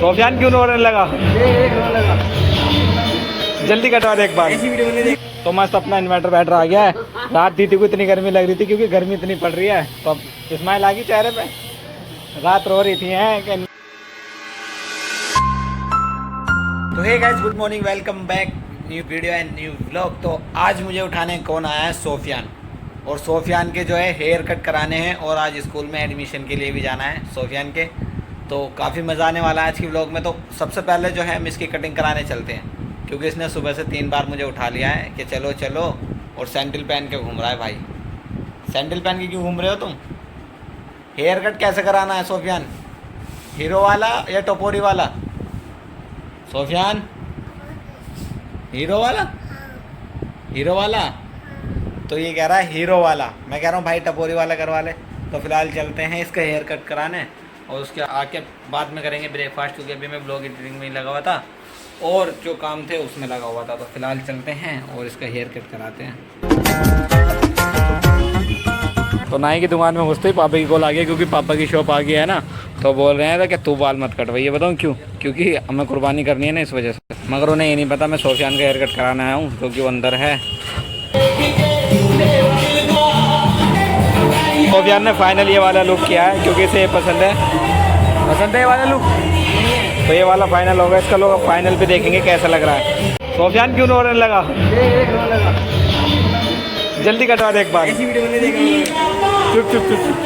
सोफियान क्यों रोने लगा? जल्दी कटवा दे एक बार। तो मस्त अपना इन्वर्टर बैटर आ गया है। रात दीदी को इतनी गर्मी लग रही थी क्योंकि गर्मी इतनी पड़ रही है, तो अब स्माइल आ गई चेहरे पे। रात रो रही थी हैं कि तो hey guys, good morning, welcome back, new video and new vlog. तो आज मुझे उठाने कौन आया है? सोफियान। और सोफियान के जो है हेयर कट कराने हैं और आज स्कूल में एडमिशन के लिए भी जाना है सोफियान के। तो काफ़ी मज़ा आने वाला है आज की व्लॉग में। तो सबसे पहले जो है हम इसकी कटिंग कराने चलते हैं, क्योंकि इसने सुबह से 3 बार मुझे उठा लिया है कि चलो चलो, और सैंडल पहन के घूम रहा है। भाई सैंडल पहन के क्यों घूम रहे हो तुम? हेयर कट कैसे कराना है सोफियान? हीरो वाला या टपोरी वाला? सोफियान हीरो वाला? हीरो वाला? तो ये कह रहा है हीरो वाला। मैं कह रहा हूँ भाई टपोरी वाला करवा ले। तो फिलहाल चलते हैं इसका हेयर कट कराने, और उसके आके बाद में करेंगे ब्रेकफास्ट, क्योंकि अभी मैं ब्लॉग एडिटिंग में ही लगा हुआ था और जो काम थे उसमें लगा हुआ था। तो फिलहाल चलते हैं और इसका हेयर कट कराते हैं। तो नाई की दुकान में घुसते ही पापा की कॉल आ गई, क्योंकि पापा की शॉप आ गई है ना। तो बोल रहे हैं कि तू बाल मत कटवाइए। बताऊँ क्यों? क्योंकि हमें कुर्बानी करनी है ना, इस वजह से। मगर उन्हें ये नहीं पता मैं सोफियान का हेयर कट कराने आया हूँ, क्योंकि वो अंदर है। सोफियान ने फाइनल ये वाला लुक किया है, क्योंकि इसे पसंद है। पसंद है ये वाला लुक, तो ये वाला फाइनल होगा। इसका लोग फाइनल पे देखेंगे कैसा लग रहा है। सोफियान क्यों रोने लगा? जल्दी कटवा दे एक बार। चुप चुप चुप चुप।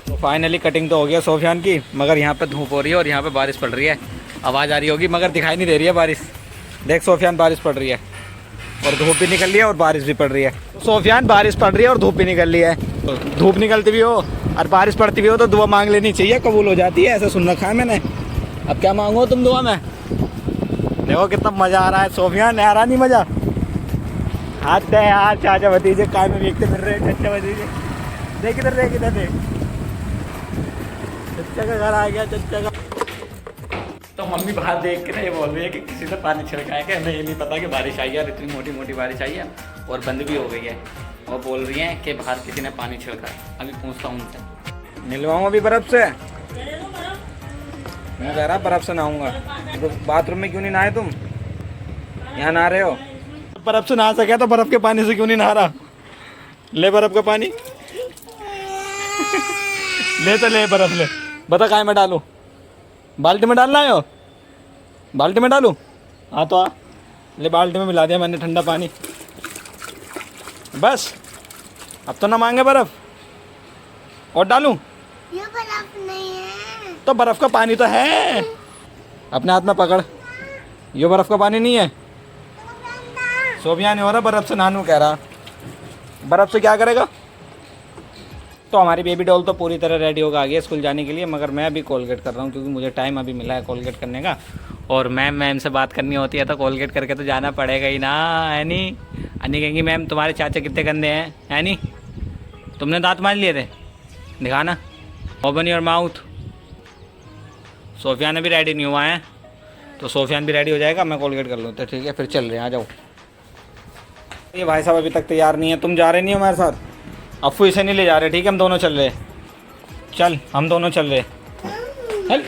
तो फाइनली कटिंग तो हो गया सोफियान की, मगर यहाँ पे धूप हो रही है और यहाँ पे बारिश पड़ रही है। आवाज़ आ रही होगी मगर दिखाई नहीं दे रही है बारिश। देख सोफियान, बारिश पड़ रही है और धूप भी निकल रही है और बारिश भी पड़ रही है। सोफियान बारिश पड़ रही है और धूप भी निकल रही है। धूप निकलती भी हो और बारिश पड़ती भी हो तो दुआ मांग लेनी चाहिए, कबूल हो जाती है, ऐसा सुन रखा है मैंने। अब क्या मांगो तुम दुआ में? देखो कितना मज़ा आ रहा है सोफियान, आ रहा नहीं मज़ा? हाथ दे यार, चाचा भतीजे काय में देखते फिर रहे, चाचा भतीजे। देख इधर, देख इधर, देख चच्चा का घर आ गया, चच्चा का। तो मम्मी बाहर देख के ना ये बोल रही है कि किसी से पानी छिड़का है क्या? हमें ये नहीं पता कि बारिश आई है, और इतनी मोटी मोटी बारिश आई है और बंद भी हो गई है। और बोल रही हैं कि बाहर किसी ने पानी छिड़का है। अभी पूछता हूँ उनसे, मिलवाऊँ अभी बर्फ़ से? मैं कह रहा बर्फ़ से नहाऊंगा। तो बाथरूम में क्यों नहीं नहाए तुम? यहाँ नहा रहे हो? बर्फ़ से नहा सके तो बर्फ़ के पानी से क्यों नहीं नहा रहा? ले बर्फ़ का पानी। ले तो ले बर्फ़ ले। बता काय में डालूँ? बाल्टी में डालना है हो? बाल्टी में डालूँ? हाँ तो आ ले, बाल्टी में मिला दिया मैंने ठंडा पानी। बस अब तो ना मांगे बर्फ़, और डालूँ? ये बर्फ नहीं है। तो बर्फ़ का पानी तो है, अपने हाथ में पकड़। ये बर्फ़ का पानी नहीं है। सोफियान नहीं हो रहा बर्फ़ से नहानू कह रहा। बर्फ़ से क्या करेगा? तो हमारी बेबी डॉल तो पूरी तरह रेडी होकर आ गई है स्कूल जाने के लिए, मगर मैं अभी कोलगेट कर रहा हूँ, क्योंकि मुझे टाइम अभी मिला है कोलगेट करने का। और मैम से बात करनी होती है तो कोलगेट करके तो जाना पड़ेगा ही ना, है नहीं? अन्नी कहेंगी मैम तुम्हारे चाचा कितने गंदे हैं, है नहीं? तुमने दांत मार लिए थे, दिखाना। Open your mouth. सोफियान अभी रेडी नहीं हुआ है, तो सोफियान भी रेडी हो जाएगा, मैं कोलगेट कर लूँ। तो ठीक है फिर चल रहे हैं, आ जाओ। ये भाई साहब अभी तक तैयार नहीं है। तुम जा रहे नहीं हो हमारे साथ? अफ्फू इसे नहीं ले जा रहे, ठीक है? हम दोनों चल रहे। चल हम दोनों चल रहे। चल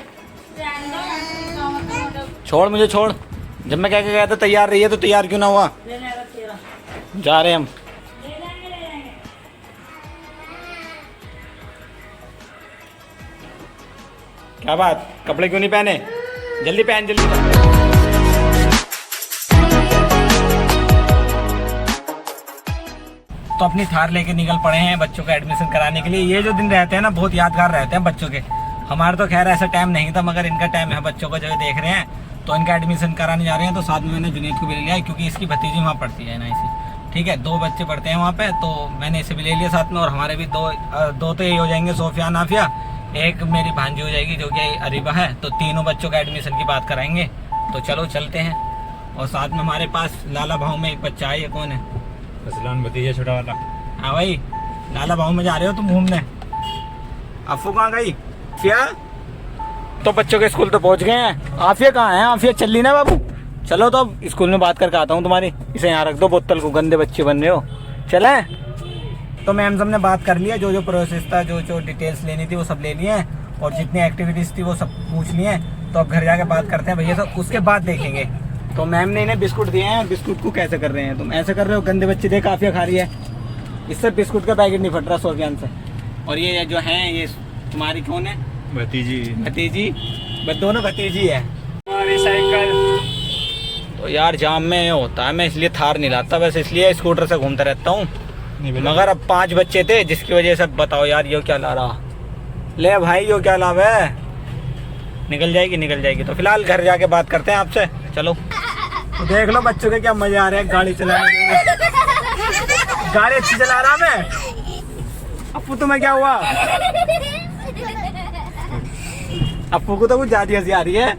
छोड़ मुझे, छोड़। जब मैं कह के गया था तैयार रही है, तो तैयार क्यों ना हुआ? जा रहे हम। क्या बात, कपड़े क्यों नहीं पहने? जल्दी पहन, जल्दी पहन। तो अपनी थार लेके निकल पड़े हैं बच्चों का एडमिशन कराने के लिए। ये जो दिन रहते हैं ना बहुत यादगार रहते हैं बच्चों के। हमारा तो खैर ऐसा टाइम नहीं था, मगर इनका टाइम है। बच्चों को जो देख रहे हैं तो इनका एडमिशन कराने जा रहे हैं। तो साथ में मैंने जुनैद को भी ले लिया है, क्योंकि इसकी भतीजी वहाँ पढ़ती है ना, इसी। ठीक है, 2 बच्चे पढ़ते हैं वहाँ पे, तो मैंने इसे भी ले लिया साथ में। और हमारे भी दो तो यही हो जाएंगे, सोफियान आफिया। एक मेरी भांजी हो जाएगी जो कि अरीबा है। तो तीनों बच्चों का एडमिशन की बात कराएंगे। तो चलो चलते हैं। और साथ में हमारे पास लाला भाव में एक बच्चा है। ये कौन है? असलान भतीजा छोटा वाला। हाँ भाई, लाला भाव में जा रहे हो तुम घूमने? अफू कहाँ गई? आफिया? तो बच्चों के स्कूल तो पहुँच गए हैं। आफिया कहाँ है? आफिया चल ली ना बाबू। चलो तो अब स्कूल में बात करके आता हूँ तुम्हारी। इसे यहाँ रख दो बोतल को, गंदे बच्चे बन रहे हो। चले तो मैम से हमने बात कर लिया, जो जो प्रोसेस था, जो जो डिटेल्स लेनी थी वो सब ले लिए हैं और जितनी एक्टिविटीज़ थी वो सब पूछ लिए हैं। तो अब घर जाके बात करते हैं भैया, तो उसके बाद देखेंगे। तो मैम ने इन्हें बिस्कुट दिए हैं, बिस्कुट को कैसे कर रहे हैं, तुम ऐसे कर रहे हो, गंदे बच्चे देख काफ़िया खा रही है, इससे बिस्कुट का पैकेट नहीं फट रहा सोफियान से। और ये जो हैं ये तुम्हारी कौन है? भतीजी। भतीजी, दोनों भतीजी है। हमारी साइकिल तो यार जाम में ये होता है, मैं इसलिए थार नहीं लाता, बस इसलिए स्कूटर से घूमता रहता हूँ। मगर अब 5 बच्चे थे जिसकी वजह से बताओ यार ये क्या ला रहा, ले भाई ये क्या लाभ है, निकल जाएगी। तो फिलहाल घर जाके बात करते हैं आपसे, चलो। तो देख लो बच्चों के क्या मजे आ रहे हैं गाड़ी चलाने में, गाड़ी अच्छी चला रहा मैं। अप्पू तुम्हें क्या हुआ? अप्पू को तो कुछ ज्यादा हंसी आ रही है,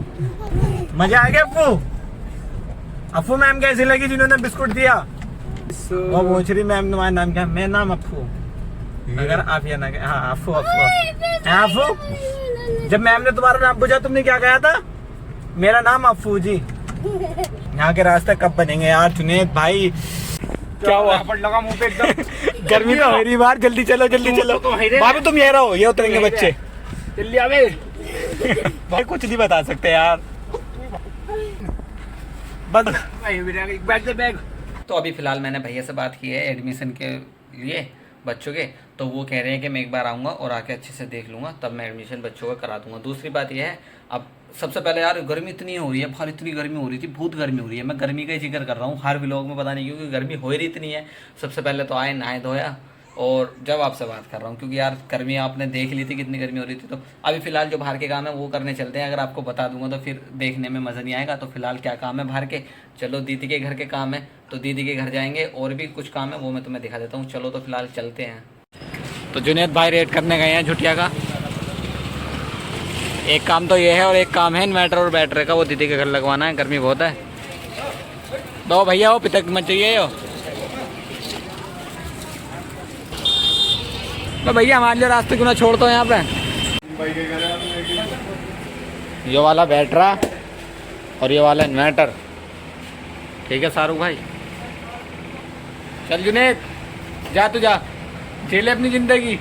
मजा आ गया अप्पू। अप्पू मैम कैसी लगी जिन्होंने बिस्कुट दिया? वो पूछ रही मैम तुम्हारा नाम क्या है? मेरा नाम अप्पू। अगर आप ये ना, हाँ अप्पू। जब मैम ने तुम्हारा नाम पूछा तुमने क्या कहा था? मेरा नाम अप्पू जी। यहाँ के रास्ते कब बनेंगे यार जुनेद भाई? क्या हुआ? लगा मुंह पे एकदम। गर्मी तो हो रही बाहर, जल्दी चलो। भाभी तुम ये रहो, ये उतरेंगे बच्चे, जल्दी आवे। भाई कुछ नहीं बता सकते यार, बस बैग। तो अभी फ़िलहाल मैंने भैया से बात की है एडमिशन के लिए बच्चों के, तो वो कह रहे हैं कि मैं एक बार आऊँगा और आके अच्छे से देख लूँगा, तब मैं एडमिशन बच्चों का करा दूँगा। दूसरी बात यह है, अब सबसे पहले यार गर्मी इतनी हो रही है, बाहर इतनी गर्मी हो रही थी, बहुत गर्मी हो रही है। मैं गर्मी का ही जिक्र कर रहा हूँ हर व्लॉग में, पता नहीं क्योंकि गर्मी हो रही इतनी है। सबसे पहले तो आए, नहाए धोया, और जब आपसे बात कर रहा हूँ क्योंकि यार गर्मी आपने देख ली थी कितनी गर्मी हो रही थी। तो अभी फ़िलहाल जो बाहर के काम है वो करने चलते हैं। अगर आपको बता दूंगा तो फिर देखने में मज़ा नहीं आएगा। तो फिलहाल क्या काम है बाहर के, चलो दीदी के घर के काम है, तो दीदी के घर जाएंगे, और भी कुछ काम है वो मैं तुम्हें दिखा देता हूँ। चलो तो फिलहाल चलते हैं। तो जुनेद भाई रेड करने गए हैं झुटिया का, एक काम तो ये है और एक काम है इन्वर्टर और बैटरी का, वो दीदी के घर लगवाना है, गर्मी बहुत है। दो भैया वो पितक मत चाहिए हो, तो भैया हमारे लिए रास्ते क्यों ना छोड़ दो यहाँ पे। ये वाला बैटरा और ये वाला इन्वर्टर, ठीक है शाहरुख भाई? चल जुनेद जा, तू जा, झेले अपनी जिंदगी।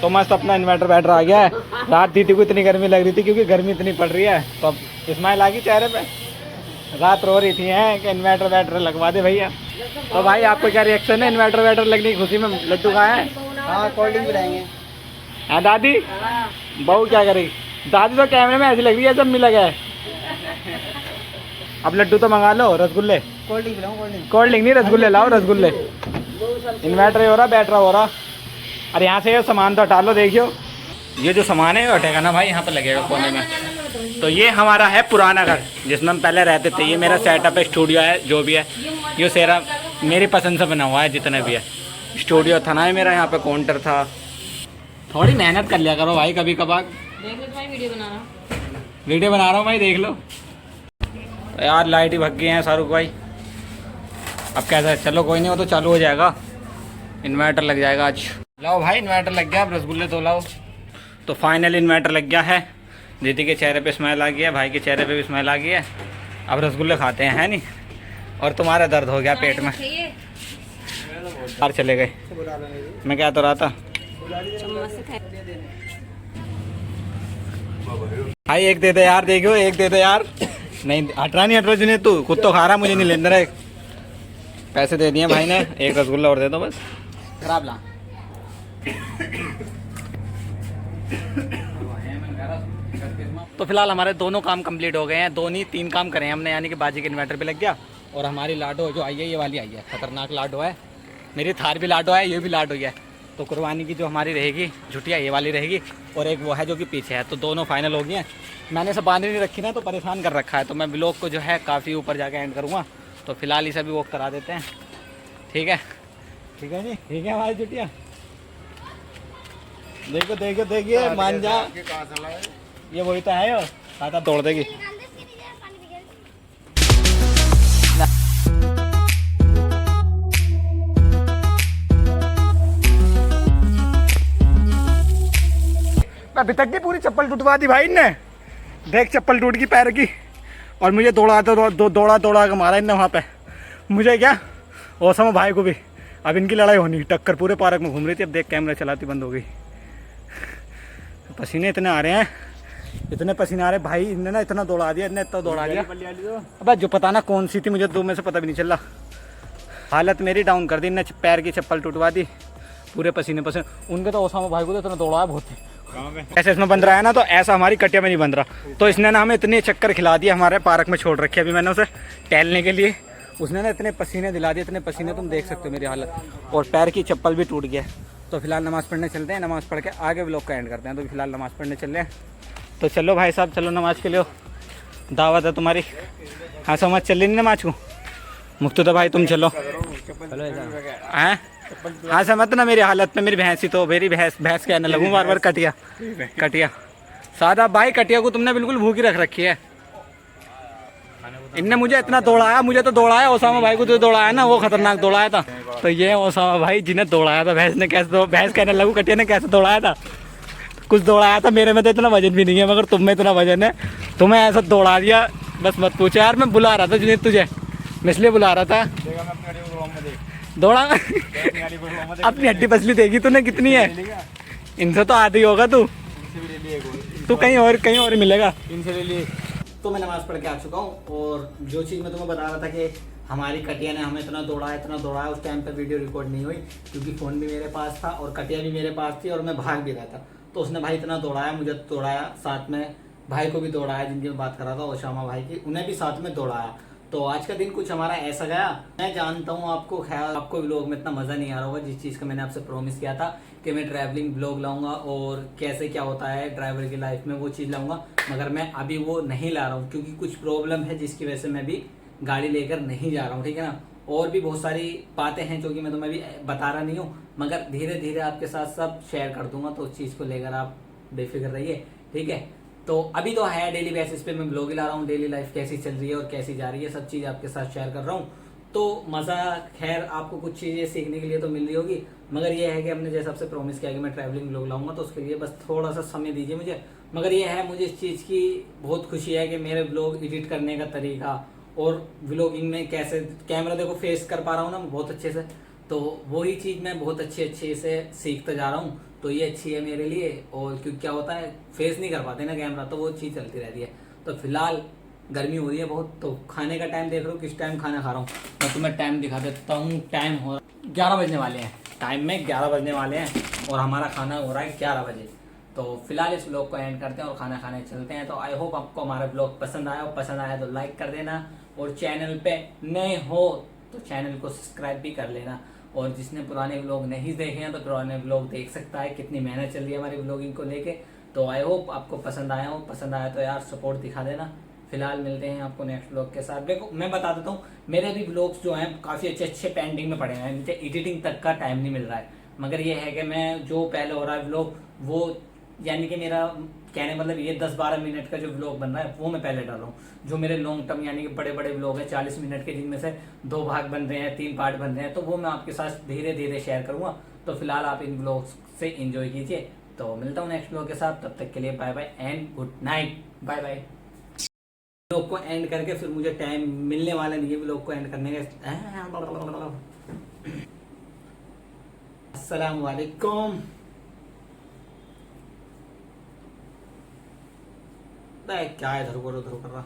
तो मस्त अपना इन्वर्टर बैटर आ गया है। रात दीदी को इतनी गर्मी लग रही थी क्योंकि गर्मी इतनी पड़ रही है, तो अब स्माइल आ गई चेहरे पे। रात रो रही थी हैं कि इन्वर्टर बैटर लगवा दे भैया। तो भाई आपको क्या रिएक्शन है इन्वर्टर बैटर लगने की खुशी में? लड्डू खाए हैं? हाँ कोल्ड ड्रिंक पिलाएंगे। हाँ दादी, बहू क्या करेगी? दादी तो कैमरे में ऐसी लग रही है जब मिला गया है। अब लड्डू तो मंगा लो, रसगुल्ले। कोल्ड ड्रिंक पिलाऊं? कोल्ड ड्रिंक नहीं, रसगुल्ले लाओ, रसगुल्ले। इन्वर्टर हो रहा, बैटरा हो रहा। अरे यहाँ से ये सामान तो हटा लो, देखियो ये जो सामान है हटेगा ना भाई, यहाँ पे लगेगा कोने में। तो ये हमारा है पुराना घर जिसमें हम पहले रहते थे। ये मेरा सेटअप है, स्टूडियो है, जो भी है ये सेरा मेरी पसंद से बना हुआ है, जितना भी है। स्टूडियो था ना मेरा, यहाँ पे काउंटर था। थोड़ी मेहनत कर लिया करो भाई कभी कभार। वीडियो बना रहा हूँ भाई, देख लो। तो यार लाइट ही भग गई है शाहरुख भाई, अब कैसा? चलो कोई नहीं, वो तो चालू हो जाएगा, इन्वर्टर लग जाएगा आज। लाओ भाई इन्वर्टर लग गया, अब रसगुल्ले तो लाओ। तो फाइनल इन्वर्टर लग गया है, दीदी के चेहरे पे स्माइल आ गया है, भाई के चेहरे पे भी स्माइल आ गई है। अब रसगुल्ले खाते हैं, है नहीं? और तुम्हारा दर्द हो गया पेट में, बाहर चले गए। मैं क्या तो रहा था भाई, एक दे दे यार, देखो एक दे दे यार। नहीं हट रहा जुने, तू खुद तो खा रहा, मुझे नहीं लेना रहा। पैसे दे दिए भाई ने, एक रसगुल्ला और दे दो बस। खराब ला। तो फिलहाल हमारे दोनों काम कंप्लीट हो गए हैं, 2 नहीं 3 काम करे हैं हमने, यानी कि बाजी के इन्वर्टर पे लग गया। और हमारी लाडो जो आई है, ये वाली आई है, खतरनाक लाडो है। मेरी थार भी लाडो है, ये भी लाडो है। तो कुर्बानी की जो हमारी रहेगी झुटिया, ये वाली रहेगी, और एक वो है जो कि पीछे है। तो दोनों फाइनल हो गई हैं। मैंने सब बांध नहीं रखी ना, तो परेशान कर रखा है। तो मैं ब्लॉग को जो है काफ़ी ऊपर जाके एंड करूँगा। तो फिलहाल इसे भी वॉक करा देते हैं, ठीक है? ठीक है जी, ठीक है हमारी झुटिया। देखो देखो देखिए, मान जा, ये वही तो है, यो खाता तोड़ देगी। अभी तक की पूरी चप्पल टूटवा दी भाई ने, देख चप्पल टूट गई पैर की। और मुझे दौड़ा के मारा इनने वहाँ पे। मुझे क्या ओसामा भाई को भी अब इनकी लड़ाई होनी, टक्कर पूरे पार्क में घूम रही थी। अब देख कैमरा चलाती बंद हो गई। पसीने इतने आ रहे हैं, इतने पसीने आ रहे भाई। इनने ना इतना दौड़ा दिया, इतना दौड़ा दिया। अब जो पता ना कौन सी थी, मुझे दो में से पता भी नहीं चला। हालत मेरी डाउन कर दी। इनने पैर की चप्पल टूटवा दी, पूरे पसीने पसीने। उनके तो ओसामा भाई को तो इतना दौड़ाया बहुत। ऐसे इसमें बंद रहा है ना, तो ऐसा हमारी कटिया में नहीं बंद रहा। तो इसने ना हमें इतने चक्कर खिला दिया, हमारे पार्क में छोड़ रखे। अभी मैंने उसे टहलने के लिए, उसने ना इतने पसीने दिला दिए, इतने पसीने, तुम देख सकते हो मेरी हालत। और पैर की चप्पल भी टूट गया। तो फिलहाल नमाज़ पढ़ने चलते हैं, नमाज़ पढ़ के आगे व्लॉग का एंड करते हैं। तो फिलहाल नमाज़ पढ़ने चल रहे हैं। तो चलो भाई साहब, चलो नमाज़ के लिए, दावत है तुम्हारी। हाँ समझ चल रही नहीं नमाज को। मुक्तदा भाई तुम चलो। हैं हाँ समझ ना मेरी हालत में, मेरी भैंसी तो मेरी भैंस क्या न लगूँ बार बार। कटिया सादा भाई, कटिया को तुमने बिल्कुल भूखी रख रखी है। इनने मुझे इतना दौड़ाया, मुझे तो दौड़ाया। ओसामा भाई को तो दौड़ाया ना, वो खतरनाक दौड़ाया था। तो ये ओसामा भाई जिन्हें दौड़ाया था, भैंस ने कैसे, भैंस कहने लगू कटिया ने कैसे दौड़ाया था। कुछ दौड़ाया था। मेरे में तो इतना वजन भी नहीं है, मगर तुम में इतना वजन है। तुम्हें ऐसा दौड़ा दिया, बस मत पूछो यार। मैं बुला रहा था जुनेद तुझे, मैं इसलिए बुला रहा था। दौड़ा अपनी हड्डी पसली देगी तूने कितनी है। इनसे तो आधी होगा तू कहीं और मिलेगा इनसे ले लिए। तो मैं नमाज़ पढ़ के आ चुका हूँ। और जो चीज़ मैं तुम्हें बता रहा था कि हमारी कटिया ने हमें इतना दौड़ाया, उस टाइम पर वीडियो रिकॉर्ड नहीं हुई क्योंकि फ़ोन भी मेरे पास था और कटिया भी मेरे पास थी और मैं भाग भी रहा था। तो उसने भाई इतना दौड़ाया, मुझे दौड़ाया, साथ में भाई को भी दौड़ाया, जिनकी मैं बात कर रहा था ओसामा भाई की, उन्हें भी साथ में दौड़ाया। तो आज का दिन कुछ हमारा ऐसा गया। मैं जानता हूँ आपको ख्याल, आपको व्लॉग में इतना मज़ा नहीं आ रहा होगा, जिस चीज़ का मैंने आपसे प्रॉमिस किया था कि मैं ट्रैवलिंग व्लॉग लाऊंगा और कैसे क्या होता है ड्राइवर की लाइफ में, वो चीज़ लाऊंगा। मगर मैं अभी वो नहीं ला रहा हूँ क्योंकि कुछ प्रॉब्लम है जिसकी वजह से मैं भी गाड़ी लेकर नहीं जा रहा हूँ, ठीक है ना। और भी बहुत सारी बातें हैं जो कि मैं तुम्हें अभी बता रहा नहीं हूँ, मगर धीरे धीरे आपके साथ सब शेयर कर दूंगा। तो उस चीज़ को लेकर आप बेफिक्र रहिए, ठीक है। तो अभी तो है डेली बेसिस पे मैं ब्लॉग ही ला रहा हूँ, डेली लाइफ कैसी चल रही है और कैसी जा रही है, सब चीज़ आपके साथ शेयर कर रहा हूँ। तो मज़ा, खैर आपको कुछ चीज़ें सीखने के लिए तो मिल रही होगी, मगर ये है कि हमने जैसे आपसे प्रॉमिस किया कि मैं ट्रैवलिंग ब्लॉग लाऊंगा, तो उसके लिए बस थोड़ा सा समय दीजिए मुझे। मगर ये है, मुझे इस चीज़ की बहुत खुशी है कि मेरे ब्लॉग एडिट करने का तरीका और व्लॉगिंग में कैसे कैमरा देखो फेस कर पा रहा हूँ ना बहुत अच्छे से, तो वही चीज़ मैं बहुत अच्छे से सीखता जा रहा हूँ। तो ये अच्छी है मेरे लिए। और क्योंकि क्या होता है, फेस नहीं कर पाते ना कैमरा, तो वो चीज़ चलती रहती है। तो फिलहाल गर्मी हो रही है बहुत, तो खाने का टाइम देख रहा हूँ किस टाइम खाना खा रहा हूँ। मैं तुम्हें टाइम दिखा देता हूँ। टाइम हो 11 बजने वाले हैं, टाइम में 11 बजने वाले हैं और हमारा खाना हो रहा है 11 बजे। तो फिलहाल इस ब्लॉग को एंड करते हैं और खाना खाने चलते हैं। तो आई होप आपको हमारा ब्लॉग पसंद आया, और पसंद आया तो लाइक कर देना, और चैनल पे नए हो तो चैनल को सब्सक्राइब भी कर लेना। और जिसने पुराने व्लॉग नहीं देखे हैं तो पुराने व्लॉग देख सकता है, कितनी मेहनत चल रही है हमारी व्लॉगिंग को लेके। तो आई होप आपको पसंद आया हो, पसंद आया तो यार सपोर्ट दिखा देना। फिलहाल मिलते हैं आपको नेक्स्ट व्लॉग के साथ। देखो मैं बता देता हूँ, मेरे अभी व्लॉग्स जो हैं काफ़ी अच्छे पेंडिंग में पड़े हैं, मुझे एडिटिंग तक का टाइम नहीं मिल रहा है। मगर ये है कि मैं जो पहले हो रहा है व्लॉग, वो यानी कि मेरा कहने मतलब ये 10-12 मिनट का जो व्लॉग बन रहा है वो मैं पहले डाल रहा हूँ। जो मेरे लॉन्ग टर्म यानी कि बड़े बड़े व्लॉग है 40 मिनट के, जिनमें से 2 भाग बन रहे हैं, 3 पार्ट बन रहे हैं, तो वो मैं आपके साथ धीरे धीरे शेयर करूँगा। तो फिलहाल आप इन व्लॉग्स से एंजॉय कीजिए। तो मिलता हूँ नेक्स्ट व्लॉग के साथ, तब तक के लिए bye bye and good night. Bye bye. Vlog को एंड करके फिर मुझे टाइम मिलने वाला नहीं है व्लॉग को एंड करने का। अस्सलाम वालेकुम। क्या है इधर कर रहा।